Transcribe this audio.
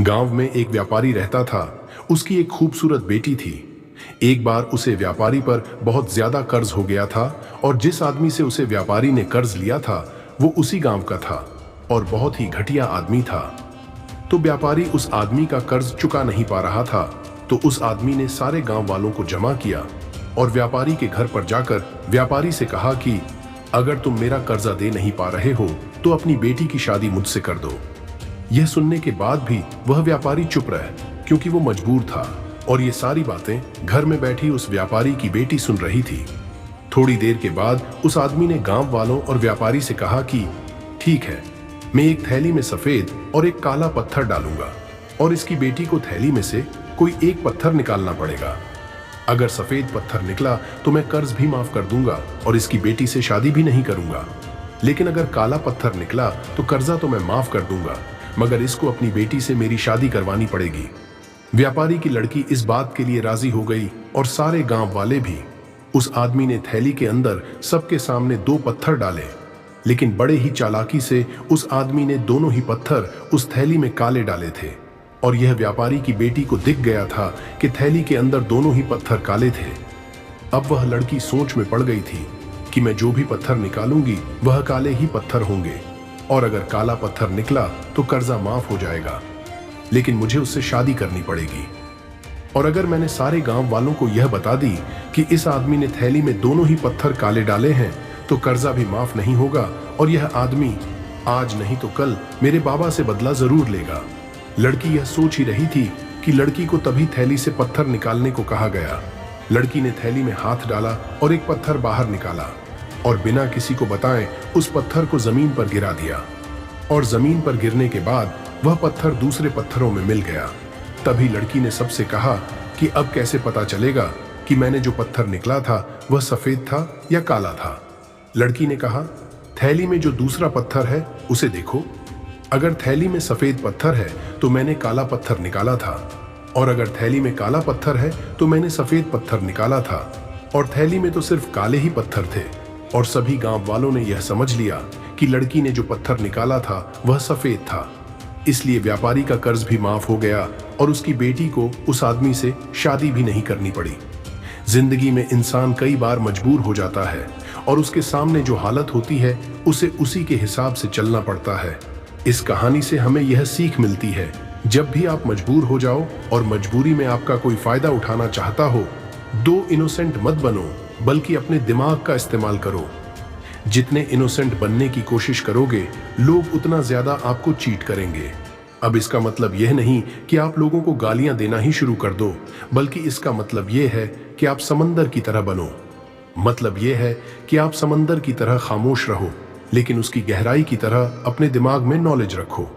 गांव में एक व्यापारी रहता था। उसकी एक खूबसूरत बेटी थी। एक बार उसे व्यापारी पर बहुत ज्यादा कर्ज हो गया था और जिस आदमी से उसे व्यापारी ने कर्ज लिया था वो उसी गांव का था और बहुत ही घटिया आदमी था। तो व्यापारी उस आदमी का कर्ज चुका नहीं पा रहा था, तो उस आदमी ने सारे गांव वालों को जमा किया और व्यापारी के घर पर जाकर व्यापारी से कहा कि अगर तुम मेरा कर्जा दे नहीं पा रहे हो तो अपनी बेटी की शादी मुझसे कर दो। यह सुनने के बाद भी वह व्यापारी चुप रहा, क्योंकि वो मजबूर था और ये सारी बातें घर में बैठी उस व्यापारी की बेटी सुन रही थी। थोड़ी देर के बाद उस आदमी ने गांव वालों और व्यापारी से कहा कि ठीक है, मैं एक थैली में सफेद और एक काला पत्थर डालूंगा और इसकी बेटी को थैली में से कोई एक पत्थर निकालना पड़ेगा। अगर सफेद पत्थर निकला तो मैं कर्ज भी माफ कर दूंगा और इसकी बेटी से शादी भी नहीं करूंगा, लेकिन अगर काला पत्थर निकला तो कर्जा तो मैं माफ कर दूंगा, मगर इसको अपनी बेटी से मेरी शादी करवानी पड़ेगी। व्यापारी की लड़की इस बात के लिए राजी हो गई और सारे गांव वाले भी। उस आदमी ने थैली के अंदर सबके सामने 2 पत्थर डाले, लेकिन बड़े ही चालाकी से उस आदमी ने दोनों ही पत्थर उस थैली में काले डाले थे और यह व्यापारी की बेटी को दिख गया था कि थैली के अंदर दोनों ही पत्थर काले थे। अब वह लड़की सोच में पड़ गई थी कि मैं जो भी पत्थर निकालूंगी वह काले ही पत्थर होंगे और अगर काला पत्थर निकला तो कर्जा माफ हो जाएगा, लेकिन मुझे उससे शादी करनी पड़ेगी। और अगर मैंने सारे गांव वालों को यह बता दी कि इस आदमी ने थैली में दोनों ही पत्थर काले डाले हैं तो कर्जा भी माफ नहीं होगा और यह आदमी आज नहीं तो कल मेरे बाबा से बदला जरूर लेगा। लड़की यह सोच ही रही थी कि लड़की को तभी थैली से पत्थर निकालने को कहा गया। लड़की ने थैली में हाथ डाला और एक पत्थर बाहर निकाला और बिना किसी को बताए उस पत्थर को जमीन पर गिरा दिया और जमीन पर गिरने के बाद वह पत्थर दूसरे पत्थरों में मिल गया। तभी लड़की ने सबसे कहा कि अब कैसे पता चलेगा कि मैंने जो पत्थर निकला था वह सफेद था या काला था। लड़की ने कहा, थैली में जो दूसरा पत्थर है उसे देखो। अगर थैली में सफेद पत्थर है तो मैंने काला पत्थर निकाला था और अगर थैली में काला पत्थर है तो मैंने सफेद पत्थर निकाला था और थैली में तो सिर्फ काले ही पत्थर थे। और सभी गांव वालों ने यह समझ लिया कि लड़की ने जो पत्थर निकाला था वह सफेद था। इसलिए व्यापारी का कर्ज भी माफ हो गया और उसकी बेटी को उस आदमी से शादी भी नहीं करनी पड़ी। जिंदगी में इंसान कई बार मजबूर हो जाता है और उसके सामने जो हालत होती है उसे उसी के हिसाब से चलना पड़ता है। इस कहानी से हमें यह सीख मिलती है, जब भी आप मजबूर हो जाओ और मजबूरी में आपका कोई फायदा उठाना चाहता हो, दो इनोसेंट मत बनो, बल्कि अपने दिमाग का इस्तेमाल करो। जितने इनोसेंट बनने की कोशिश करोगे, लोग उतना ज्यादा आपको चीट करेंगे। अब इसका मतलब यह नहीं कि आप लोगों को गालियां देना ही शुरू कर दो, बल्कि इसका मतलब यह है कि आप समंदर की तरह बनो। मतलब यह है कि आप समंदर की तरह खामोश रहो, लेकिन उसकी गहराई की तरह अपने दिमाग में नॉलेज रखो।